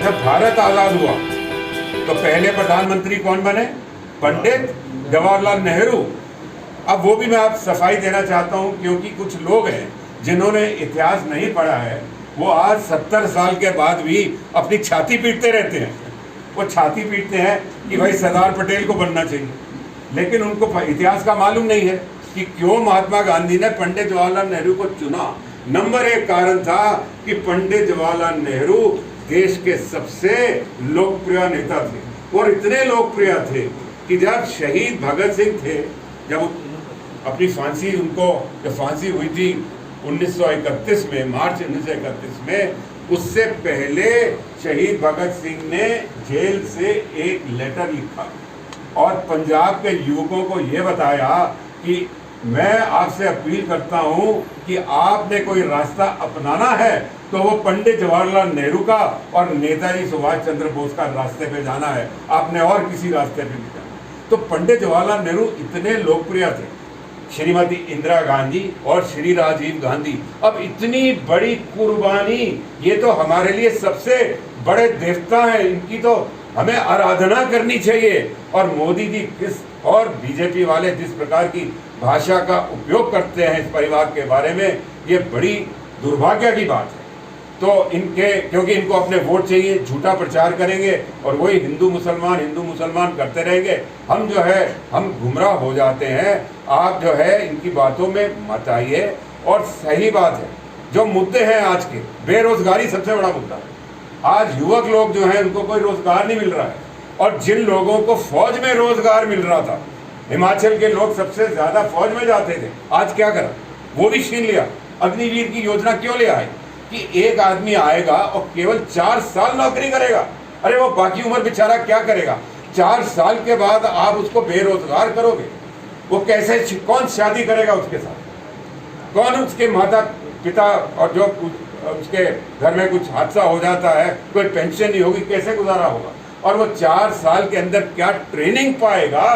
जब भारत आजाद हुआ तो पहले प्रधानमंत्री कौन बने? पंडित जवाहरलाल नेहरू। अब वो भी मैं आप सफाई देना चाहता हूँ, क्योंकि कुछ लोग हैं जिन्होंने इतिहास नहीं पढ़ा है, वो आज 70 साल के बाद भी अपनी छाती पीटते रहते हैं। वो छाती पीटते हैं कि भाई सरदार पटेल को बनना चाहिए, लेकिन उनको इतिहास का मालूम नहीं है कि क्यों महात्मा गांधी ने पंडित जवाहरलाल नेहरू को चुना। नंबर 1 कारण था कि पंडित जवाहरलाल नेहरू देश के सबसे लोकप्रिय नेता थे, और इतने लोकप्रिय थे कि जब शहीद भगत सिंह थे, जब अपनी फांसी जब फांसी हुई थी 1931 में, मार्च 1931 में, उससे पहले शहीद भगत सिंह ने जेल से एक लेटर लिखा और पंजाब के युवकों को ये बताया कि मैं आपसे अपील करता हूं कि आपने कोई रास्ता अपनाना है तो वो पंडित जवाहरलाल नेहरू का और नेताजी सुभाष चंद्र बोस का रास्ते पे जाना है, आपने और किसी रास्ते पे नहीं जाना। तो पंडित जवाहरलाल नेहरू इतने लोकप्रिय थे, श्रीमती इंदिरा गांधी और श्री राजीव गांधी। अब इतनी बड़ी कुर्बानी, ये तो हमारे लिए सबसे बड़े देवता हैं, इनकी तो हमें आराधना करनी चाहिए। और मोदी जी और बीजेपी वाले जिस प्रकार की भाषा का उपयोग करते हैं इस परिवार के बारे में, ये बड़ी दुर्भाग्य की बात है। तो क्योंकि इनको अपने वोट चाहिए, झूठा प्रचार करेंगे और वही हिंदू मुसलमान करते रहेंगे। हम गुमराह हो जाते हैं। आप इनकी बातों में मत आइए। और सही बात है, जो मुद्दे हैं आज के, बेरोजगारी सबसे बड़ा मुद्दा है। आज युवक लोग जो हैं उनको कोई रोजगार नहीं मिल रहा है, और जिन लोगों को फौज में रोजगार मिल रहा था, हिमाचल के लोग सबसे ज्यादा फौज में जाते थे, आज क्या करा? वो भी छीन लिया। अग्निवीर की योजना क्यों ले आए कि एक आदमी आएगा और केवल 4 साल नौकरी करेगा। अरे वो बाकी उम्र बेचारा क्या करेगा? 4 साल के बाद आप उसको बेरोजगार करोगे, वो कैसे, कौन शादी करेगा उसके साथ? कौन उसके माता पिता, और जो उसके घर में कुछ हादसा हो जाता है, कोई पेंशन नहीं होगी, कैसे गुजारा होगा? और वो 4 साल के अंदर क्या ट्रेनिंग पाएगा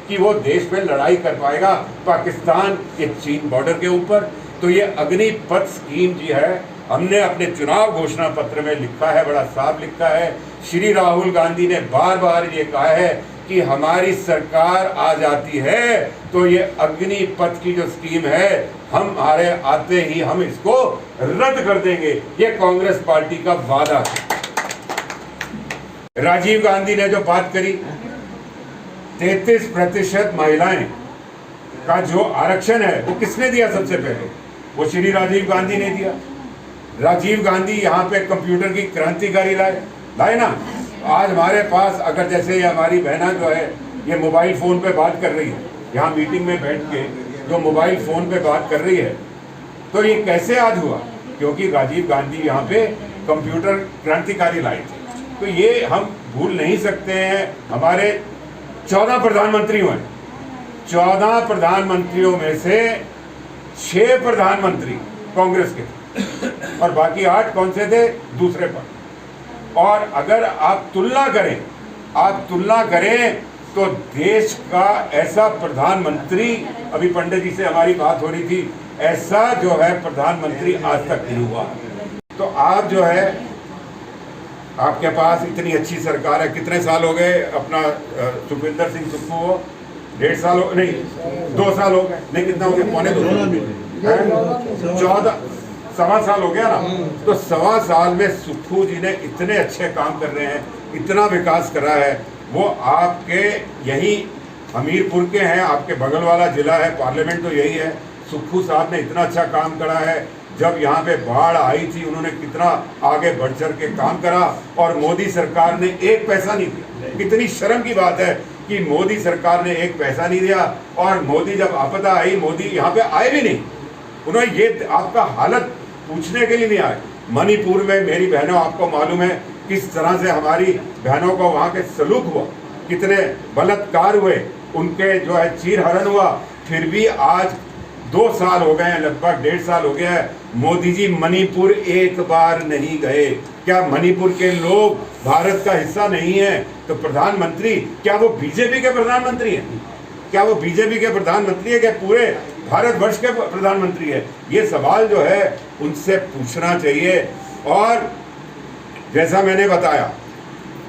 कि वो देश में लड़ाई कर पाएगा पाकिस्तान के चीन बॉर्डर के ऊपर? तो ये अग्निपथ स्कीम जी है, हमने अपने चुनाव घोषणा पत्र में लिखा है, बड़ा साफ लिखा है। श्री राहुल गांधी ने बार बार ये कहा है कि हमारी सरकार आ जाती है तो ये अग्निपथ की जो स्कीम है, हमारे आते ही हम इसको रद्द कर देंगे। ये कांग्रेस पार्टी का वादा है। राजीव गांधी ने जो बात करी, 33% महिलाएं का जो आरक्षण है वो किसने दिया? सबसे पहले वो श्री राजीव गांधी ने दिया। राजीव गांधी यहाँ पे कंप्यूटर की क्रांतिकारी लाए ना। आज हमारे पास अगर जैसे हमारी बहना जो है ये मोबाइल फ़ोन पे बात कर रही है, यहाँ मीटिंग में बैठ के जो मोबाइल फ़ोन पे बात कर रही है, तो ये कैसे आज हुआ? क्योंकि राजीव गांधी यहाँ पे कंप्यूटर क्रांतिकारी लाए थे। तो ये हम भूल नहीं सकते हैं। हमारे 14 प्रधानमंत्री हुए, 14 प्रधानमंत्रियों में से 6 प्रधानमंत्री कांग्रेस के थे और बाकी 8 कौन से थे? दूसरे पर। और अगर आप तुलना करें तो देश का ऐसा प्रधानमंत्री, अभी पंडित जी से हमारी बात हो रही थी, ऐसा जो है प्रधानमंत्री आज तक नहीं हुआ। तो आप जो है, आपके पास इतनी अच्छी सरकार है। कितने साल हो गए अपना सुखविंदर सिंह सुक्खू हो? 1.5 साल हो, नहीं 2 साल हो गए, नहीं कितना हो गया? पौने 2 साल, 14 सवा साल हो गया ना। तो सवा साल में सुक्खू जी ने इतने अच्छे काम कर रहे हैं, इतना विकास करा है। वो आपके यही हमीरपुर के हैं, आपके बगल वाला जिला है, पार्लियामेंट तो यही है। सुक्खू साहब ने इतना अच्छा काम करा है। जब यहाँ पे बाढ़ आई थी, उन्होंने कितना आगे बढ़ चढ़ के काम करा, और मोदी सरकार ने 1 पैसा नहीं दिया। कितनी शर्म की बात है कि मोदी सरकार ने 1 पैसा नहीं दिया। और मोदी जब आपदा आई, मोदी यहाँ पे आए भी नहीं। उन्होंने ये आपका हालत पूछने के लिए नहीं आए। मणिपुर में मेरी बहनों, आपको मालूम है किस तरह से हमारी बहनों को वहाँ के सलूक हुआ, कितने बलात्कार हुए, उनके जो है चीरहरण हुआ। फिर भी आज 2 साल हो गए हैं, लगभग 1.5 साल हो गया है, मोदी जी मणिपुर एक बार नहीं गए। क्या मणिपुर के लोग भारत का हिस्सा नहीं है? तो प्रधानमंत्री, क्या वो बीजेपी के प्रधानमंत्री हैं? क्या वो बीजेपी के प्रधानमंत्री है? क्या पूरे भारतवर्ष के प्रधानमंत्री है? ये सवाल जो है उनसे पूछना चाहिए। और जैसा मैंने बताया,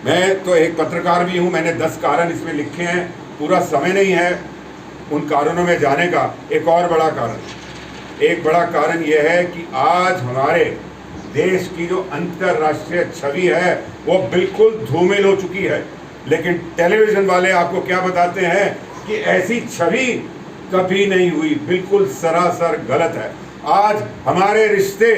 मैं तो एक पत्रकार भी हूँ, मैंने 10 कारण इसमें लिखे हैं, पूरा समय नहीं है उन कारणों में जाने का। एक और बड़ा कारण यह है कि आज हमारे देश की जो अंतर्राष्ट्रीय छवि है वो बिल्कुल धूमिल हो चुकी है, लेकिन टेलीविज़न वाले आपको क्या बताते हैं कि ऐसी छवि कभी नहीं हुई, बिल्कुल सरासर गलत है। आज हमारे रिश्ते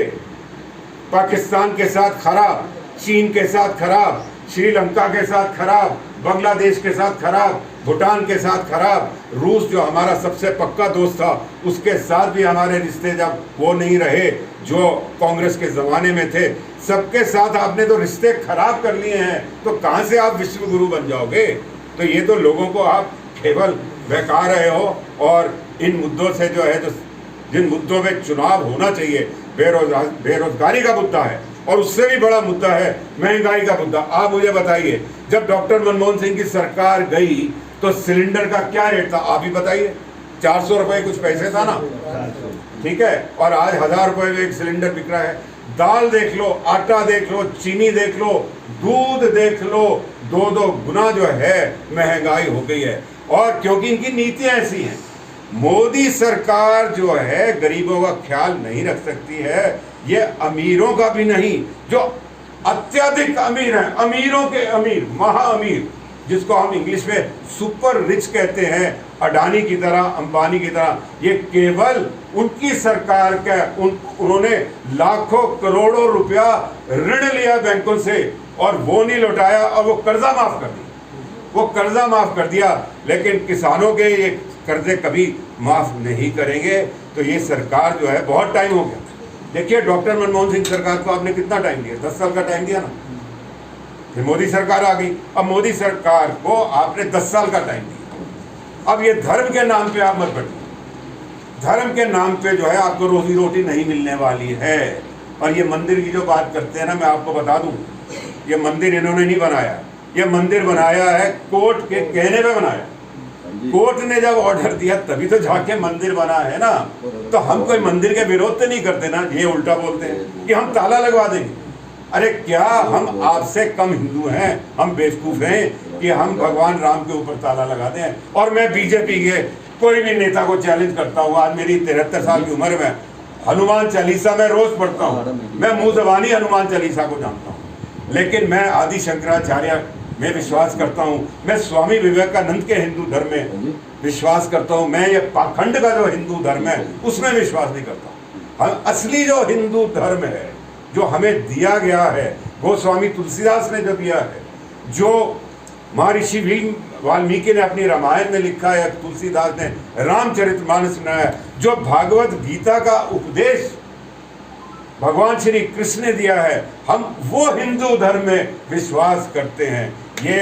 पाकिस्तान के साथ खराब, चीन के साथ खराब, श्रीलंका के साथ खराब, बांग्लादेश के साथ खराब, भूटान के साथ खराब, रूस जो हमारा सबसे पक्का दोस्त था उसके साथ भी हमारे रिश्ते जब वो नहीं रहे जो कांग्रेस के ज़माने में थे, सबके साथ आपने तो रिश्ते खराब कर लिए हैं, तो कहाँ से आप विश्व गुरु बन जाओगे? तो ये तो लोगों को आप केवल बहका रहे हो। और इन मुद्दों से जो है, जो जिन मुद्दों में चुनाव होना चाहिए, बेरोजगारी का मुद्दा है और उससे भी बड़ा मुद्दा है महंगाई का मुद्दा। आप मुझे बताइए, जब डॉक्टर मनमोहन सिंह की सरकार गई तो सिलेंडर का क्या रेट था, आप ही बताइए। 400 रुपये कुछ पैसे था ना, ठीक है, और आज 1000 रुपये में एक सिलेंडर बिक रहा है। दाल देख लो, आटा देख लो, चीनी देख लो, दूध देख लो, 2-2 गुना जो है महंगाई हो गई है। और क्योंकि इनकी नीतियां ऐसी हैं, मोदी सरकार जो है गरीबों का ख्याल नहीं रख सकती है, ये अमीरों का भी नहीं, जो अत्यधिक अमीर हैं, अमीरों के अमीर, महा अमीर, जिसको हम इंग्लिश में सुपर रिच कहते हैं, अडानी की तरह, अंबानी की तरह, ये केवल उनकी सरकार का उन्होंने लाखों करोड़ों रुपया ऋण लिया बैंकों से और वो नहीं लौटाया और वो कर्जा माफ कर दिया, लेकिन किसानों के ये कर्जे कभी माफ नहीं करेंगे। तो ये सरकार जो है, बहुत टाइम हो गया। देखिए, डॉक्टर मनमोहन सिंह सरकार को आपने कितना टाइम दिया? 10 साल का टाइम दिया ना, फिर मोदी सरकार आ गई। अब मोदी सरकार को आपने 10 साल का टाइम दिया। अब ये धर्म के नाम पे आप मत बैठिए, धर्म के नाम पे जो है आपको रोजी रोटी नहीं मिलने वाली है। और ये मंदिर की जो बात करते हैं ना, मैं आपको बता दूं, ये मंदिर इन्होंने नहीं बनाया, ये मंदिर बनाया है कोर्ट के कहने पे बनाया। कोर्ट ने जब ऑर्डर दिया तभी तो जाके मंदिर बना है ना। तो हम कोई मंदिर के विरोध तो नहीं करते ना, ये उल्टा बोलते हैं कि हम ताला लगवा देंगे। अरे क्या हम आपसे कम हिंदू हैं? हम बेवकूफ़ हैं कि हम भगवान राम के ऊपर ताला लगा दें? और मैं बीजेपी के कोई भी नेता को चैलेंज करता हूँ। आज मेरी 73 साल की उम्र में हनुमान चालीसा मैं रोज पढ़ता हूँ, मैं मुँह ज़बानी हनुमान चालीसा को जानता हूँ, लेकिन मैं आदि शंकराचार्य में विश्वास करता हूँ, मैं स्वामी विवेकानंद के हिंदू धर्म में विश्वास करता हूँ, मैं ये पाखंड का जो हिंदू धर्म है उसमें विश्वास नहीं करता हूँ। असली जो हिंदू धर्म है, जो हमें दिया गया है, गोस्वामी तुलसीदास ने जो दिया है, जो महर्षि वाल्मीकि ने अपनी रामायण में लिखा है, तुलसीदास ने रामचरितमानस में है, जो भागवत गीता का उपदेश भगवान श्री कृष्ण ने दिया है, हम वो हिंदू धर्म में विश्वास करते हैं। ये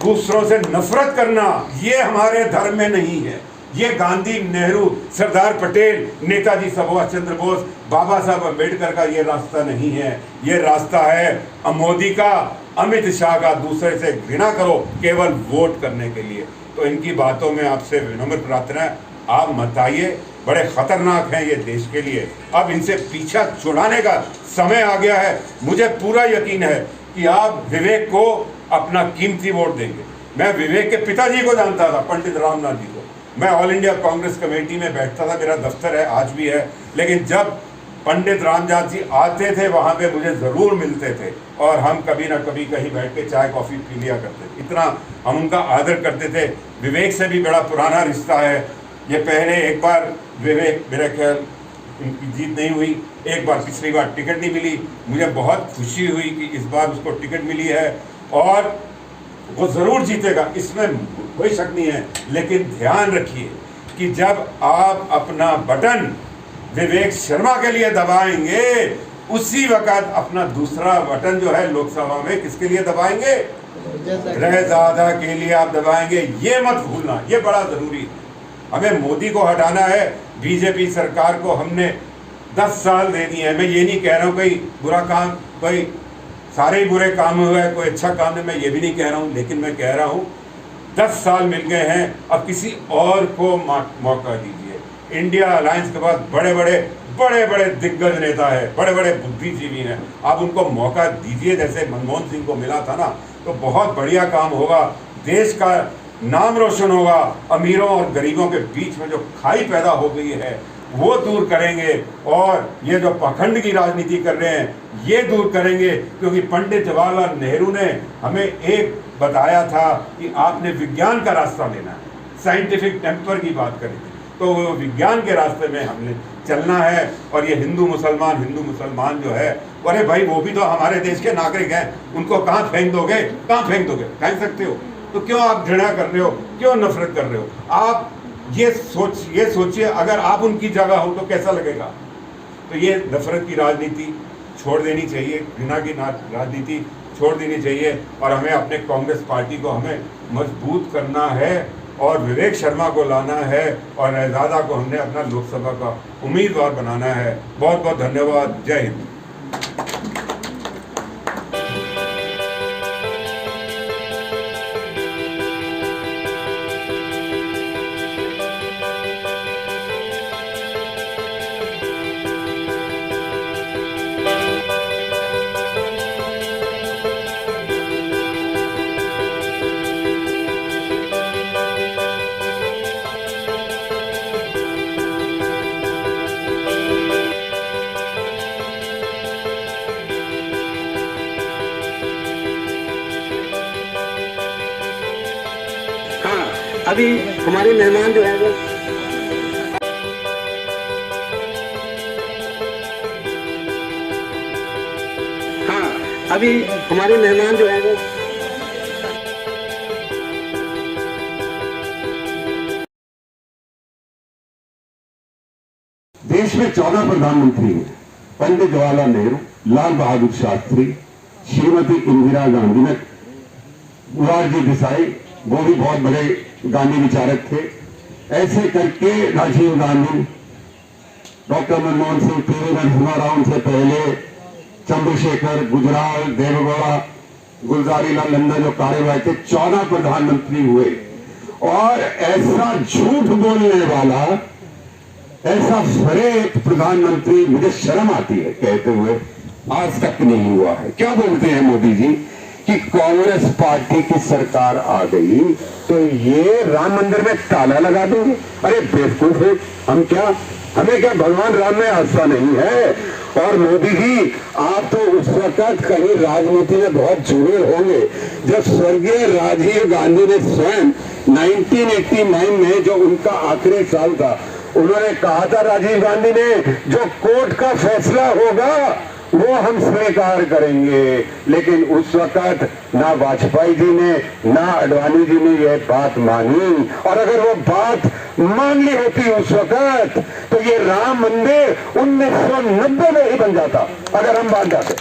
दूसरों से नफरत करना, ये हमारे धर्म में नहीं है। ये गांधी, नेहरू, सरदार पटेल, नेताजी सुभाष चंद्र बोस, बाबा साहब अम्बेडकर का ये रास्ता नहीं है। ये रास्ता है मोदी का, अमित शाह का, दूसरे से घृणा करो केवल वोट करने के लिए। तो इनकी बातों में आपसे विनम्र प्रार्थना है, आप मत आइए, बड़े खतरनाक हैं ये देश के लिए। अब इनसे पीछा छुड़ाने का समय आ गया है। मुझे पूरा यकीन है कि आप विवेक को अपना कीमती वोट देंगे। मैं विवेक के पिताजी को जानता था, पंडित रामनाथ जी को। मैं ऑल इंडिया कांग्रेस कमेटी में बैठता था, मेरा दफ्तर है, आज भी है। लेकिन जब पंडित रामनाथ जी आते थे वहाँ पे मुझे ज़रूर मिलते थे और हम कभी ना कभी कहीं बैठ के चाय कॉफ़ी पी लिया करते थे। इतना हम उनका आदर करते थे। विवेक से भी बड़ा पुराना रिश्ता है। ये पहले एक बार विवेक, मेरा ख्याल इनकी जीत नहीं हुई, एक बार पिछली बार टिकट नहीं मिली। मुझे बहुत खुशी हुई कि इस बार उसको टिकट मिली है और वो ज़रूर जीतेगा, इसमें कोई शक नहीं है। लेकिन ध्यान रखिए कि जब आप अपना बटन विवेक शर्मा के लिए दबाएंगे, उसी वक्त अपना दूसरा बटन जो है लोकसभा में किसके लिए दबाएंगे? रहज़ादा के लिए आप दबाएंगे। ये मत भूलना, ये बड़ा ज़रूरी है। हमें मोदी को हटाना है। बीजेपी सरकार को हमने 10 साल दे दिए हैं। मैं ये नहीं कह रहा हूँ कोई बुरा काम, कोई सारे ही बुरे काम हुए हैं, कोई अच्छा काम है, मैं ये भी नहीं कह रहा हूँ। लेकिन मैं कह रहा हूँ 10 साल मिल गए हैं, अब किसी और को मौका दीजिए। इंडिया अलायंस के बाद बड़े बड़े बड़े बड़े दिग्गज नेता है, बड़े बड़े बुद्धिजीवी हैं, आप उनको मौका दीजिए। जैसे मनमोहन सिंह को मिला था ना, तो बहुत बढ़िया काम होगा, देश का नाम रोशन होगा। अमीरों और गरीबों के बीच में जो खाई पैदा हो गई है वो दूर करेंगे, और ये जो पाखंड की राजनीति कर रहे हैं ये दूर करेंगे। क्योंकि पंडित जवाहरलाल नेहरू ने हमें एक बताया था कि आपने विज्ञान का रास्ता लेना है, साइंटिफिक टेम्पर की बात करी थी, तो वो विज्ञान के रास्ते में हमने चलना है। और ये हिंदू मुसलमान जो है, अरे भाई वो भी तो हमारे देश के नागरिक हैं, उनको कहाँ फेंक दोगे? कहाँ फेंक दोगे? फेंक सकते हो, तो क्यों आप घृणा कर रहे हो, क्यों नफरत कर रहे हो? आप ये सोचिए अगर आप उनकी जगह हो तो कैसा लगेगा। तो ये नफरत की राजनीति छोड़ देनी चाहिए, घृणा की राजनीति छोड़ देनी चाहिए, और हमें अपने कांग्रेस पार्टी को हमें मजबूत करना है, और विवेक शर्मा को लाना है, और रहज़ादा को हमने अपना लोकसभा का उम्मीदवार बनाना है। बहुत बहुत धन्यवाद। जय हिंद। अभी हमारे मेहमान जो है वो अभी हमारे मेहमान जो है वो देश में 14 प्रधानमंत्री हैं। पंडित जवाहरलाल नेहरू, लाल बहादुर शास्त्री, श्रीमती इंदिरा गांधी, मोरारजी देसाई, वो भी बहुत बड़े गांधी विचारक थे। ऐसे करके राजीव गांधी, डॉक्टर मनमोहन सिंह, पीवी नरसिम्हा राव से पहले, चंद्रशेखर, गुजराल, देवेगौड़ा, गुलजारी लाल नंदा जो कार्यवाही थे, 14 प्रधानमंत्री हुए। और ऐसा झूठ बोलने वाला, ऐसा फरेब प्रधानमंत्री मुझे शर्म आती है कहते हुए आज तक नहीं हुआ है। क्या बोलते हैं मोदी जी कि कांग्रेस पार्टी की सरकार आ गई तो ये राम मंदिर में ताला लगा देंगे। अरे बेवकूफ है हम, क्या हमें क्या भगवान राम में आस्था नहीं है? और मोदी जी आप तो उस वक्त कहीं राजनीति में बहुत जुड़े होंगे जब स्वर्गीय राजीव गांधी ने स्वयं 1989 में जो उनका आखिरी साल था, उन्होंने कहा था, राजीव गांधी ने, जो कोर्ट का फैसला होगा वो हम स्वीकार करेंगे। लेकिन उस वक्त ना वाजपेयी जी ने ना अडवाणी जी ने यह बात मानी, और अगर वो बात मान ली होती उस वक्त तो ये राम मंदिर 1990 में ही बन जाता, अगर हम मान जाते।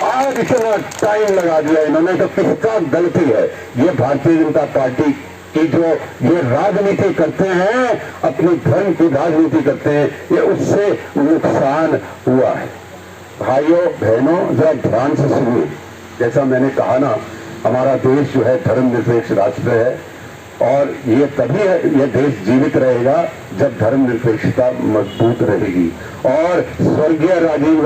आज इतना टाइम लगा दिया इन्होंने, तो किसका गलती है? ये भारतीय जनता पार्टी कि जो ये राजनीति करते हैं, अपनी धर्म की राजनीति करते हैं, ये उससे नुकसान हुआ है। भाइयों बहनों जरा ध्यान से सुनिए। जैसा मैंने कहा ना, हमारा देश जो है धर्मनिरपेक्ष राष्ट्र है, और ये तभी ये देश जीवित रहेगा जब धर्मनिरपेक्षता मजबूत रहेगी। और स्वर्गीय राजीव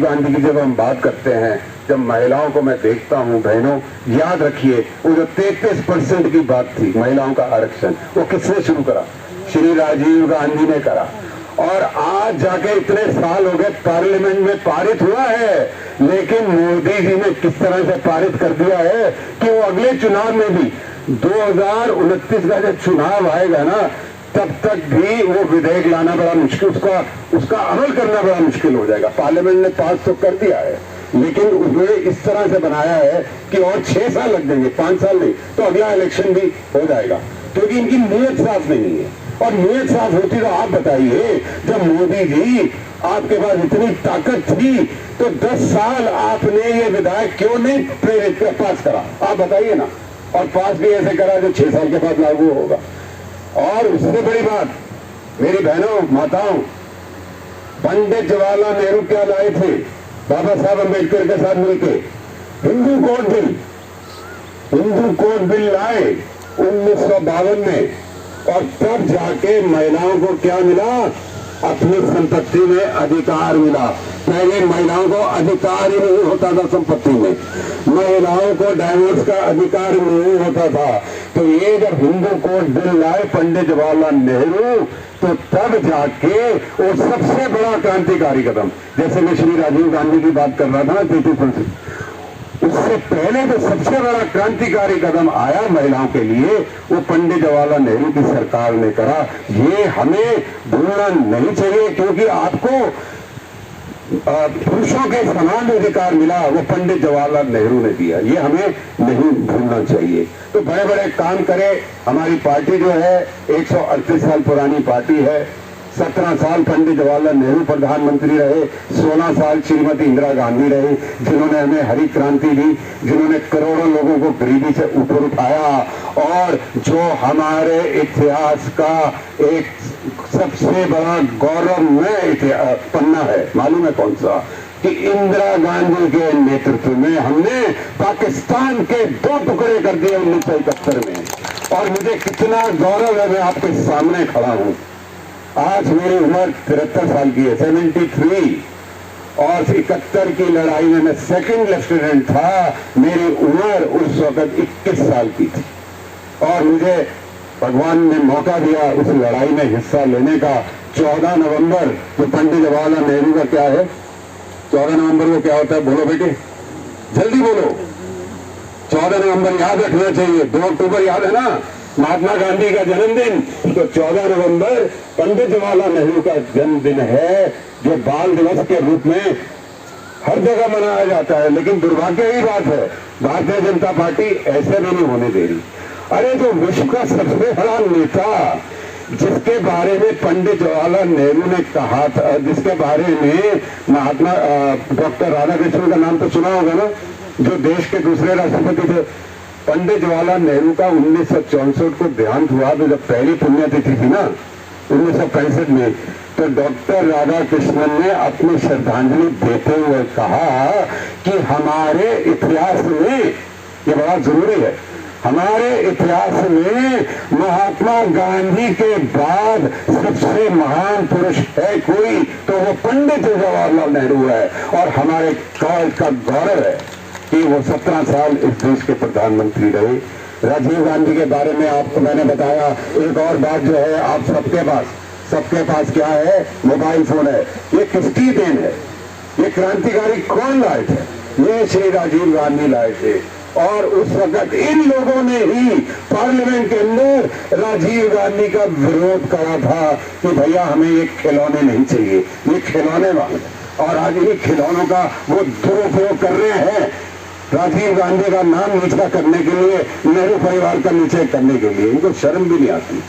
गांधी की जब हम बात करते हैं, जब महिलाओं को मैं देखता हूं, बहनों याद रखिए, वो जो 33% की बात थी महिलाओं का आरक्षण, वो किसने शुरू करा? श्री राजीव गांधी ने करा। और आज जाके इतने साल हो गए, पार्लियामेंट में पारित हुआ है, लेकिन मोदी जी ने किस तरह से पारित कर दिया है कि वो अगले चुनाव में भी 2029 का जब चुनाव आएगा ना, तब तक भी वो विधेयक लाना बड़ा मुश्किल, उसका अमल करना बड़ा मुश्किल हो जाएगा। पार्लियामेंट ने पास तो कर दिया है, लेकिन उन्होंने इस तरह से बनाया है कि और 6 साल लग जाएंगे, 5 साल नहीं, तो अगला इलेक्शन भी हो जाएगा, क्योंकि इनकी नीयत साफ नहीं है। और नीयत साफ होती तो आप बताइए, जब मोदी जी आपके पास इतनी ताकत थी तो 10 साल आपने ये विधायक क्यों नहीं प्रेरित पास करा? आप बताइए ना। और पास भी ऐसे करा जो 6 साल के बाद लागू होगा। और उससे बड़ी बात, मेरी बहनों माताओं, पंडित जवाहरलाल नेहरू क्या लाए थे बाबा साहब अम्बेडकर के साथ मिलकर? हिंदू कोड बिल लाए 1952 में, और तब जाके महिलाओं को क्या मिला? अपनी संपत्ति में अधिकार मिला। पहले महिलाओं को अधिकार ही नहीं होता था संपत्ति में, महिलाओं को डाइवोर्स का अधिकार नहीं होता था। तो ये जब हिंदू कोड बिल लाए पंडित जवाहरलाल नेहरू, तो तब जाके वो सबसे बड़ा क्रांतिकारी कदम, जैसे मैं श्री राजीव गांधी की बात कर रहा था 33%, उससे पहले जो सबसे बड़ा क्रांतिकारी कदम आया महिलाओं के लिए, वो पंडित जवाहरलाल नेहरू की सरकार ने करा। ये हमें भूलना नहीं चाहिए, क्योंकि आपको पुरुषों के समान अधिकार मिला, वो पंडित जवाहरलाल नेहरू ने दिया। ये हमें नहीं भूलना चाहिए। तो बड़े बड़े काम करे। हमारी पार्टी जो है 138 साल पुरानी पार्टी है। 17 साल पंडित जवाहरलाल नेहरू प्रधानमंत्री रहे, 16 साल श्रीमती इंदिरा गांधी रही, जिन्होंने हमें हरी क्रांति दी, जिन्होंने करोड़ों लोगों को गरीबी से ऊपर उठाया, और जो हमारे इतिहास का एक सबसे बड़ा गौरवमय पन्ना है, मालूम है कौन सा? कि इंदिरा गांधी के नेतृत्व में हमने पाकिस्तान के 2 टुकड़े कर दिए 1971 में। और मुझे कितना गौरव है, मैं आपके सामने खड़ा हूं। आज मेरी उम्र 73 साल की है, 73, और 71 की लड़ाई में मैं सेकंड लेफ्टिनेंट था। मेरी उम्र उस वक्त 21 साल की थी, और मुझे भगवान ने मौका दिया उस लड़ाई में हिस्सा लेने का। 14 नवंबर तो पंडित जवाहरलाल नेहरू का क्या है? 14 नवंबर को क्या होता है? बोलो बेटे, जल्दी बोलो। 14 नवंबर याद रखना चाहिए। 2 अक्टूबर याद है ना, महात्मा गांधी का जन्मदिन। तो 14 नवंबर पंडित जवाहरलाल नेहरू का जन्मदिन है, जो बाल दिवस के रूप में हर जगह मनाया जाता है। लेकिन दुर्भाग्य की बात है, भारतीय जनता पार्टी ऐसे नहीं होने दे रही। अरे जो विश्व का सबसे बड़ा नेता, जिसके बारे में पंडित जवाहरलाल नेहरू ने कहा था, जिसके बारे में महात्मा डॉक्टर राधाकृष्णन का नाम तो सुना होगा ना, जो देश के दूसरे राष्ट्रपति थे। पंडित जवाहरलाल नेहरू का 1964 को देहांत हुआ, तो जब पहली पुण्यतिथि थी ना 1965 में, तो डॉक्टर राधाकृष्णन ने अपनी श्रद्धांजलि देते हुए कहा कि हमारे इतिहास में, ये बड़ा जरूरी है, हमारे इतिहास में महात्मा गांधी के बाद सबसे महान पुरुष है कोई, तो वो पंडित जवाहरलाल नेहरू है। और हमारे काल का गौरव है कि वो 17 साल इस देश के प्रधानमंत्री रहे। राजीव गांधी के बारे में आपको मैंने बताया। एक और बात जो है, आप सबके पास क्या है? मोबाइल फोन है। ये किसकी देन है? ये क्रांतिकारी कौन लाए थे? ये श्री राजीव गांधी लाए थे। और उस वक्त इन लोगों ने ही पार्लियामेंट के अंदर राजीव गांधी का विरोध करा था कि भैया हमें ये खिलौने नहीं चाहिए, ये खिलौने वाले। और आज ये खिलौनों का वो दुरुपयोग कर रहे हैं, राजीव गांधी का नाम नीचा करने के लिए, नेहरू परिवार का नीचे करने के लिए। इनको शर्म भी नहीं आती।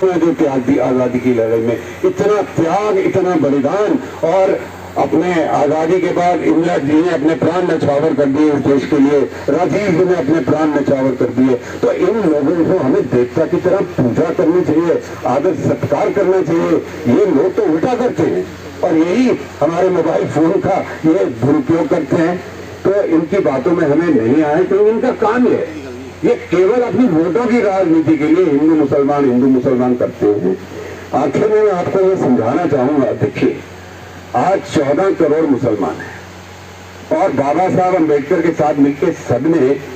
जो त्याग दी आजादी की लड़ाई में, इतना त्याग, इतना बलिदान, और अपने आजादी के बाद इंदिरा जी ने अपने प्राण न्यौछावर कर दिए इस देश के लिए, राजीव जी ने अपने प्राण न्यौछावर कर दिए। तो इन लोगों को हमें देवता की तरह पूजा करनी चाहिए, आदर सत्कार करना चाहिए। ये लोग तो उल्टा करते हैं, और यही हमारे मोबाइल फोन का ये दुरुपयोग करते हैं। तो इनकी बातों में हमें नहीं आए, क्योंकि इनका काम है, ये केवल अपनी वोटों की राजनीति के लिए हिंदू मुसलमान करते हैं। आखिर में मैं आपको ये समझाना चाहूंगा, देखिए आज 14 करोड़ मुसलमान हैं, और बाबा साहब अम्बेडकर के साथ मिलकर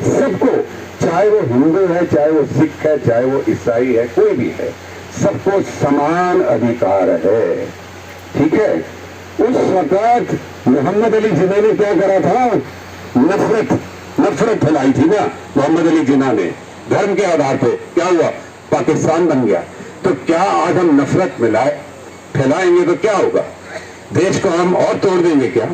सबको, चाहे वो हिंदू है, चाहे वो सिख है, चाहे वो ईसाई है, कोई भी है, सबको समान अधिकार है। ठीक है? उस वक्त मोहम्मद अली जिन्ना ने क्या करा था? नफरत फैलाई थी ना मोहम्मद अली जिन्ना ने, धर्म के आधार पे। क्या हुआ? पाकिस्तान बन गया। तो क्या आज हम नफरत फैलाएंगे तो क्या होगा? देश को हम और तोड़ देंगे क्या?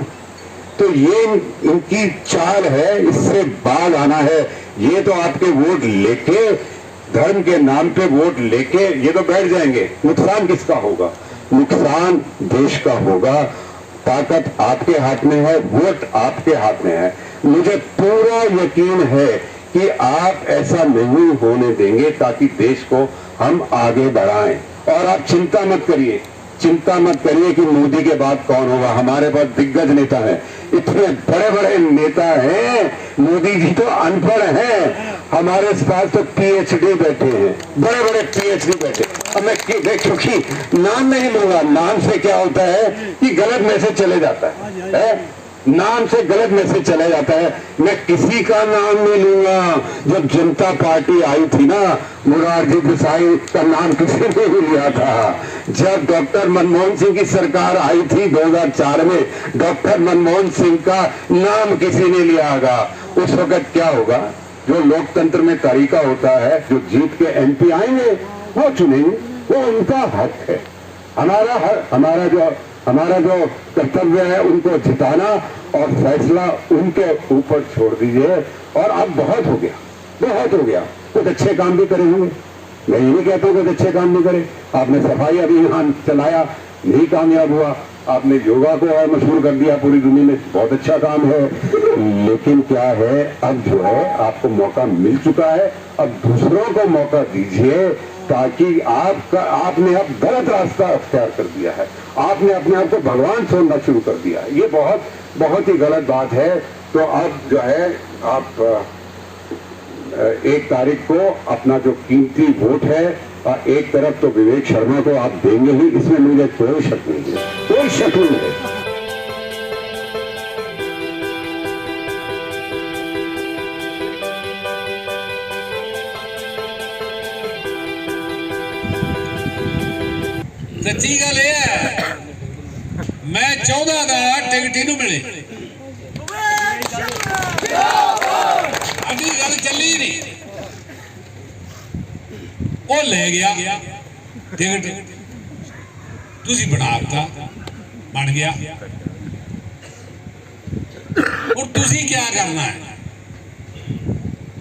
तो ये इनकी चाल है, इससे बाज आना है। ये तो आपके वोट लेके, धर्म के नाम पे वोट लेके ये तो बैठ जाएंगे। नुकसान किसका होगा? नुकसान देश का होगा। ताकत आपके हाथ में है, वोट आपके हाथ में है। मुझे पूरा यकीन है कि आप ऐसा नहीं होने देंगे, ताकि देश को हम आगे बढ़ाएं। और आप चिंता मत करिए कि मोदी के बाद कौन होगा। हमारे पास दिग्गज नेता हैं, इतने बड़े बड़े नेता हैं। मोदी जी तो अनपढ़ हैं, हमारे पास तो पीएचडी बैठे हैं, बड़े बड़े पीएचडी बैठे। अब मैं क्योंकि नाम नहीं लूंगा, नाम से क्या होता है कि गलत मैसेज चले जाता है? नाम से गलत मैसेज चला जाता है। मैं किसी का नाम नहीं लूंगा। जब जनता पार्टी आई थी ना, मोरारजी देसाई का नाम किसी ने नहीं लिया था। जब डॉक्टर मनमोहन सिंह की सरकार आई थी 2004 में, डॉक्टर मनमोहन सिंह का नाम किसी ने लिया होगा। उस वक्त क्या होगा? जो लोकतंत्र में तरीका होता है, जो जीत के एमपी आएंगे वो चुनेंगे, वो उनका हक है। हमारा जो कर्तव्य है उनको जिताना, और फैसला उनके ऊपर छोड़ दीजिए। और अब बहुत हो गया। कुछ अच्छे काम भी करे होंगे, मैं ये नहीं कहता हूं कुछ अच्छे काम भी करे। आपने सफाई अभियान चलाया, नहीं कामयाब हुआ। आपने योगा को और मशहूर कर दिया पूरी दुनिया में, बहुत अच्छा काम है। लेकिन क्या है, अब जो है आपको मौका मिल चुका है, अब दूसरों को मौका दीजिए, ताकि आपने अब गलत रास्ता अख्तियार कर दिया है। आपने अपने आप को भगवान समझना शुरू कर दिया है। ये बहुत ही गलत बात है। तो अब जो है आप 1 तारीख को अपना जो कीमती वोट है, एक तरफ तो विवेक शर्मा को आप देंगे ही, इसमें मुझे कोई शक नहीं है, कोई शक नहीं है। सच्ची गल यह है, मैं चाहता था टिकट इनू मिले। अभी गल चली नहीं, वो ले गया टिकट, तुसी बनाता बन गया। और तुसी क्या करना है,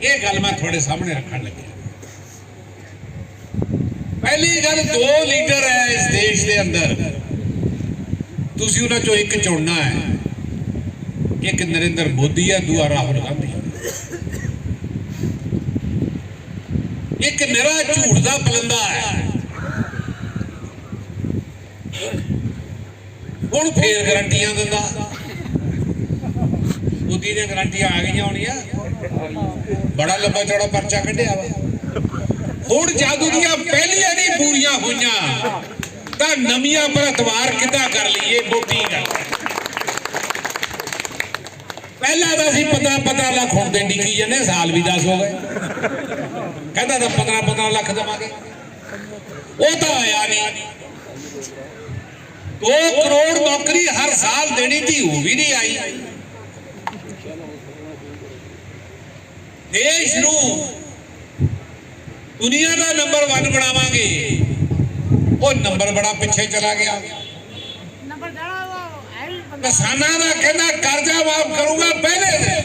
ये गल मैं थोड़े सामने रखने लगे। पहली गल, 2 लीडर है इस देश के अंदर, तुसी उन्हां चों एक चुनना है। एक नरेंद्र मोदी है, दूआ राहुल गांधी। एक निरा झूठ दा बलंदा है। हुण फिर गारंटियां दिंदा, मोदी ने गारंटियां आ गई होनियां, बड़ा लंबा चौड़ा पर्चा कढ़िया वा। हुण जादू दियां पहलियां नहीं पूरियां होईयां तां नवीआं पर एतवार किद्दां कर लईए, मोटी गल। पहला तो असीं 15 लाख हुण दे डिकी जाने, साल भी 10 हो गए। कहता था 15 लाख देवांगे, वो तो आया नहीं। 2 करोड़ नौकरी हर साल देनी थी, वो भी नहीं आई। देश नूं दुनिया का नंबर 1 बनावांगे, वो नंबर बड़ा पिछे चला गया। किसानां दा कहना कर्जा माफ करूंगा पहले दे,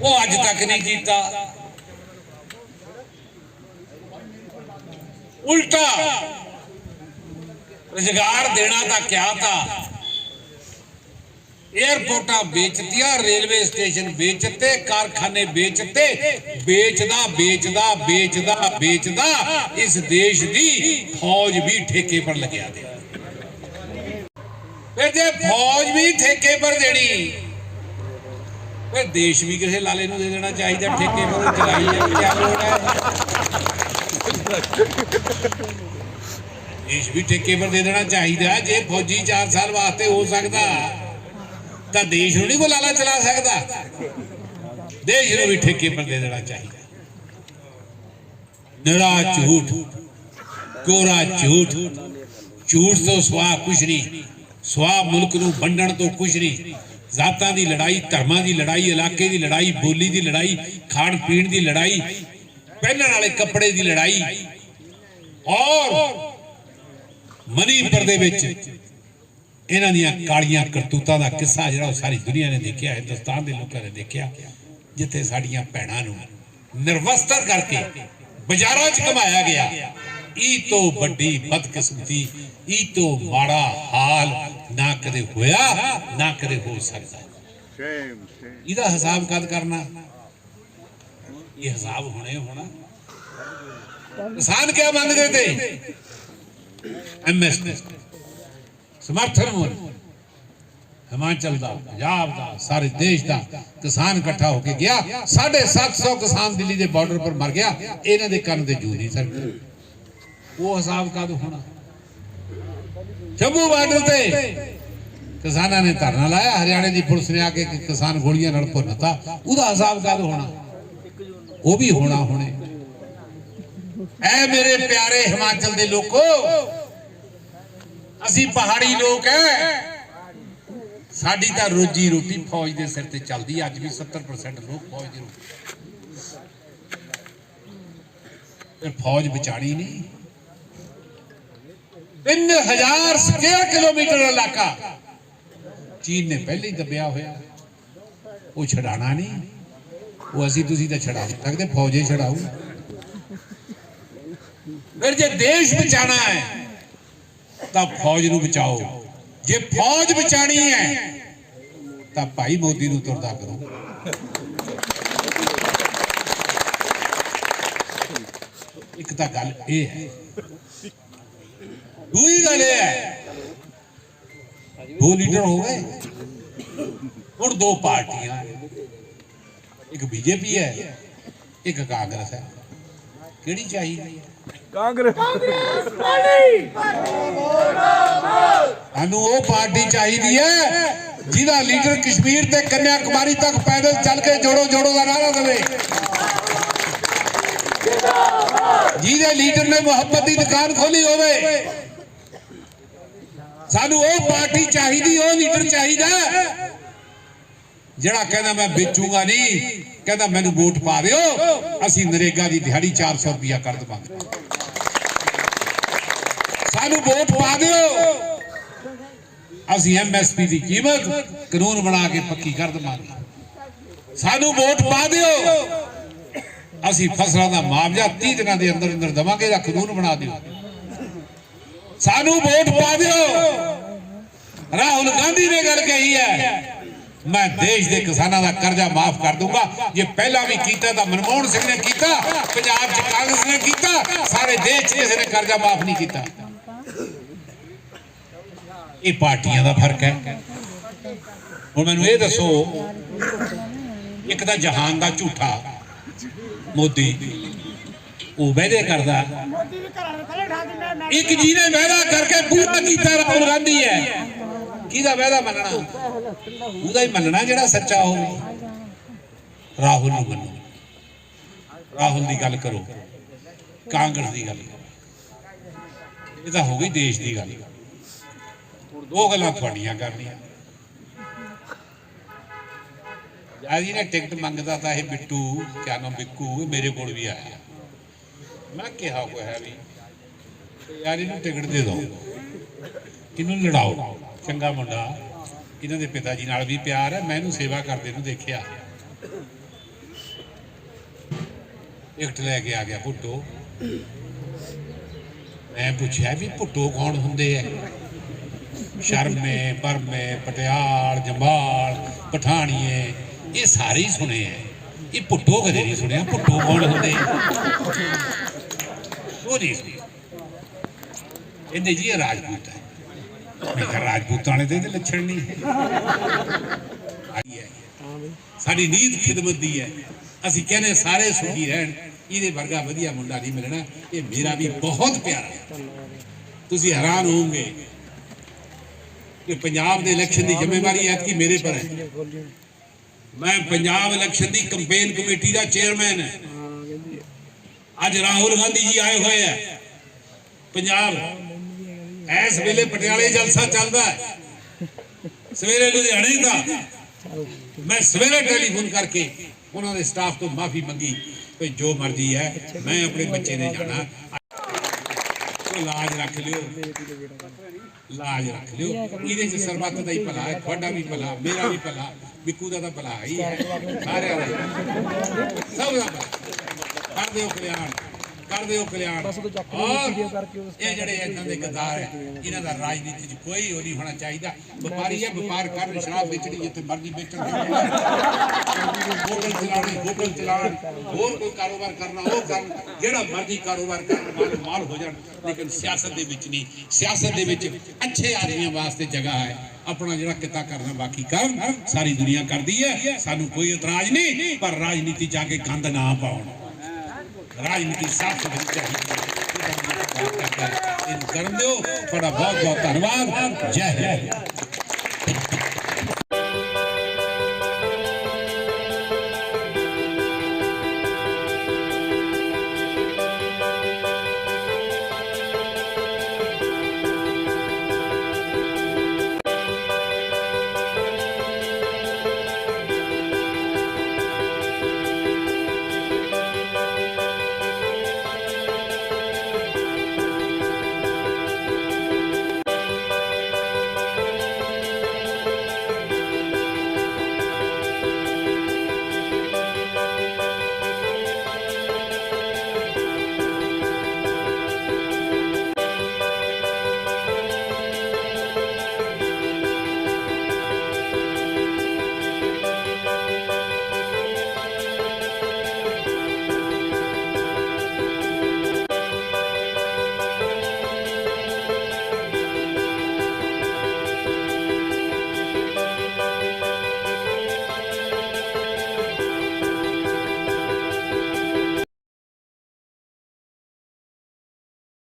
वो अज तक नहीं कीता। उल्टा रोजगार देना था, क्या था, एयरपोर्टा बेचतिया, रेलवे स्टेशन बेचते, कारखाने बेचते, बेचदा इस देश की फौज भी ठेके पर लग्या दे। फिर जे फौज भी ठेके पर देनी, फिर देश भी किसी लाले नूं दे देना चाहिए ठेके पर, चलाई है, क्या लोड़ है। देश भी ठेके पर दे देना चाहिए। जे फौजी 4 साल वास्ते हो सकता तो देश नूं नहीं कोई लाला चला सकता, देश नूं भी ठेके पर दे देना चाहिए। निरा झूठ, कोरा झूठ, झूठ तो सुआ कुछ नहीं, सुआ मुल्क नूं वंडण तो कुछ नहीं। जातां दी लड़ाई, धर्मां दी लड़ाई, इलाके दी लड़ाई, बोली दी लड़ाई, खाण पीण दी लड़ाई, पहनण वाले कपड़े दी लड़ाई, और मणिपुर दे विच इन्हां दियां कालियां करतूतां दा किस्सा जिहड़ा सारी दुनिया ने देखिया, हिंदुस्तान के लोगों ने देखिया, जिथे साडियां भैणां नूं निर्वस्त्र करके बाजारां च घुमाया गया। ई तो बड़ी बदकिस्मती, ई तो माड़ा हाल ना कदे होया, ना कदे हो सकता। इहदा हिसाब कद करना, ये हिसाब होना। किसान क्या मांगते थे? एमएसपी, समर्थन मूल्य, हिमाचल का, पंजाब का, सारे देश का किसान इकट्ठा होके गया। 750 किसान दिल्ली के बॉर्डर पर मर गया। इन्हां दे कंन ते जू नहीं सकते। वो हिसाब कद होना? जम्मू बॉर्डर ते किसानां ने धरना लाया, हरियाणे की पुलिस ने आके किसान गोलियां नाल भुन्नता, उहदा हिसाब कद होना? वो भी होना होने। ऐ मेरे प्यारे हिमाचल के लोगों, असी पहाड़ी लोग है, साडी तां रोजी रोटी फौज के सिर ते चलदी। अज भी 70% लोग फौज की रोटी, फिर फौज बचानी नहीं। 3000 स्क्वायर किलोमीटर इलाका चीन ने पहले ही दबिया होया, वो छड़ाना नहीं। वो असी तुसी तां छड़ा नहीं सकते, फौज ही छड़ाऊ। फिर जे देश बचाना है तो फौज नूं बचाओ, जे फौज बचानी है तो भाई मोदी नूं तुरदा करो। एक तो गल ये है, दूसरी गल ये है, 2 लीडर हो गए, हुण 2 पार्टियां, एक बीजेपी है, एक कांग्रेस है। केड़ी चाहिए? कांग्रेस सानू वो पार्टी चाहिए है जिहदा लीडर कश्मीर ते कन्याकुमारी तक पैदल चल के जोड़ो जोड़ो का नारा देवे, जिहदे लीडर ने मुहब्बत की दुकान खोली होवे। सानू वो पार्टी चाहिए, वो लीडर चाहिए जिहड़ा कहना मैं बेचूंगा नहीं, कहना मैनू वोट पा दिओ, असीं नरेगा की दिहाड़ी 400 रुपया कर देवांगे। सानू वोट पा दिओ, असीं MSP की कीमत कानून बना के पक्की कर देवांगे। सानू वोट पा दिओ, असीं फसलों का मुआवजा 30 दिनों के अंदर अंदर देवांगे, या कानून बना दिओ। सानू वोट पा दिओ। राहुल गांधी ने गल कही है, मैं देश के किसानों का कर्जा माफ कर दूंगा। ये पहला भी किया था, मनमोहन सिंह ने किया, पंजाब च कांग्रेस ने किया, सारे देश किसी ने कर्जा माफ नहीं किया। ये पार्टियां का फर्क है। हुण मैनूं ये दसो, एक तो जहान का झूठा मोदी, वो वादे करदा, एक जी ने वादा करके पूरा किया राहुल गांधी है। किहदा वादा मनना? उहदा ही मनना जिहड़ा सच्चा हो। राहुल नूं मनो, राहुल की गल करो, कांग्रेस की गल करो। ये तो हो गई देश की गल। 2 गल्लां तुहाडीआं करनियां। जी ने टिकट मंगदा था, यह बिट्टू क्या नाम बिक्कू मेरे को भी आया। मैं कहा कोई है भी यार, इन्हूं टिकट दे दो, इन्हूं लड़ाओ, चंगा मुंडा, इन्हां दे पिता जी नाल भी प्यार है, मैं इन्हूं सेवा करदे नूं देखिया। टिकट लैके आ गया भुट्टो। मैं पूछा भी भुट्टो कौन हुंदे है? शर्मे, बरमे, पटियाल, जंबाल, पठाणीए, ये सारे ही सुने हैं। ये भुट्टो कदे नहीं सुनिया। भुट्टो कौन होंदे? वो नहीं सुनी। कहते जी ये राजपूत है। मैं कहा राजपूत आने दे लक्षण नहीं है। साडी नीत खिदमत दी है। असी कहने सारे सुखी रहन, ये वर्गा वधिया मुंडा नहीं मिलना। ये मेरा भी बहुत प्यारा है। तुसी हैरान होंगे कि पंजाब के इलेक्शन की जिम्मेवारी ऐतकी मेरे पर है। मैं पंजाब इलेक्शन की कंपेन कमेटी का चेयरमैन है। अज राहुल गांधी जी आए हुए हैं पंजाब। इस वेले पटियाले जलसा चलता है, सवेरे लुधियाने का। मैं सवेरे टेलीफोन करके उन्होंने स्टाफ तो माफी मंगी कि जो मर्जी है, मैं अपने बच्चे ने जाना, लाज रख लियो, लाज रख लियो। ये सरबत का ही भला है, थोड़ा भी भला, मेरा भी भला, बिक्कू का तो भला ही है, सारे सब कर दो कल्याण, कर दो कल्याण। और ये जड़े इन्हां दे गद्दार है, इन्हां दा राजनीति च कोई हो नहीं होना चाहिए। व्यापारी है, व्यापार कर, शराब बेचनी जिथे मर्जी बेचण, होटल चलाने होटल चलान, होर कोई कारोबार करना वो कर, जेड़ा मर्जी कारोबार कर, माल हो जाए, लेकिन सियासत दे विच नहीं। सियासत दे विच अच्छे आदमियों वास्ते जगह है। अपना जिहड़ा किता करना बाकी कर, सारी दुनिया करती है, सानू कोई इतराज नहीं, पर राजनीति जाके गंद ना पाउण, राजनीति साफ सुथरी चाहिए। करन दो, थोड़ा बहुत बहुत धन्यवाद। जय हिंद।